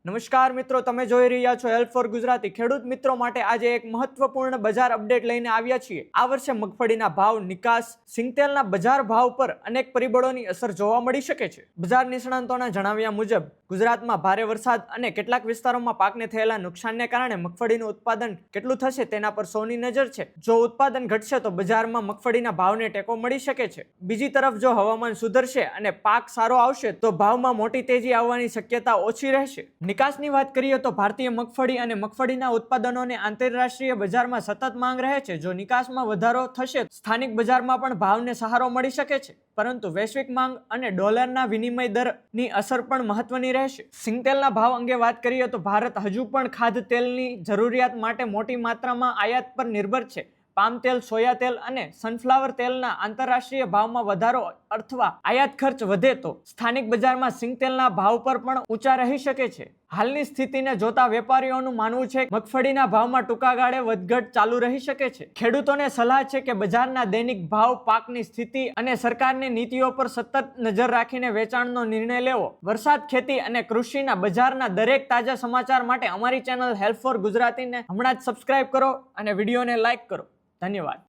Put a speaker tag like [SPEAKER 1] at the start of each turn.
[SPEAKER 1] નમસ્કાર મિત્રો, તમે જોઈ રહ્યા છો હેલ્પ ફોર ગુજરાતી. ખેડૂત મિત્રો માટે આજે એક મહત્વપૂર્ણ બજાર અપડેટ લઈને આવ્યા છીએ. આ વર્ષે મગફળીના ભાવ, નિકાસ, સિંગતેલના બજાર ભાવ પર અનેક પરિબળોની અસર જોવા મળી શકે છે. બજાર નિષ્ણાંતોના જણાવ્યા મુજબ ગુજરાતમાં ભારે વરસાદ અને કેટલાક વિસ્તારોમાં પાકને થયેલા નુકસાનને કારણે મગફળીનું ઉત્પાદન કેટલું થશે તેના પર સૌની નજર છે. જો ઉત્પાદન ઘટશે તો બજારમાં મગફળીના ભાવને ટેકો મળી શકે છે. બીજી તરફ જો હવામાન સુધરશે અને પાક સારો આવશે તો ભાવમાં મોટી તેજી આવવાની શક્યતા ઓછી રહેશે. નિકાસની વાત કરીએ તો ભારતીય મગફળી અને મગફળીના ઉત્પાદનોને આંતરરાષ્ટ્રીય બજારમાં સતત માંગ રહે છે. જો નિકાસમાં વધારો થશે સ્થાનિક બજારમાં પણ ભાવને સહારો મળી શકે છે, પરંતુ વૈશ્વિક માંગ અને ડોલરના વિનિમય દરની અસર પણ મહત્વની રહેશે. સિંગતેલના ભાવ અંગે વાત કરીએ તો ભારત હજુ પણ ખાદ્ય તેલની જરૂરિયાત માટે મોટી માત્રામાં આયાત પર નિર્ભર છે. પામ તેલ, સોયા તેલ અને સનફ્લાવર તેલના આંતરરાષ્ટ્રીય ભાવમાં વધારો અથવા આયાત ખર્ચ વધે તો સ્થાનિક બજારમાં સિંગતેલના ભાવ પર પણ ઊંચા રહી શકે છે. હાલની સ્થિતિને જોતા વેપારીઓનું માનવું છે કે મગફળીના ભાવમાં ટૂંકા ગાળે વધઘટ ચાલુ રહી શકે છે. ખેડૂતોને સલાહ છે કે બજારના દૈનિક ભાવ, પાકની સ્થિતિ અને સરકારની નીતિઓ પર સતત નજર રાખીને વેચાણનો નિર્ણય લેવો. વરસાદ, ખેતી અને કૃષિના બજારના દરેક તાજા સમાચાર માટે અમારી ચેનલ હેલ્પ ફોર ગુજરાતીને હમણાં જ સબસ્ક્રાઇબ કરો અને વિડીયોને લાઇક કરો. ધન્યવાદ.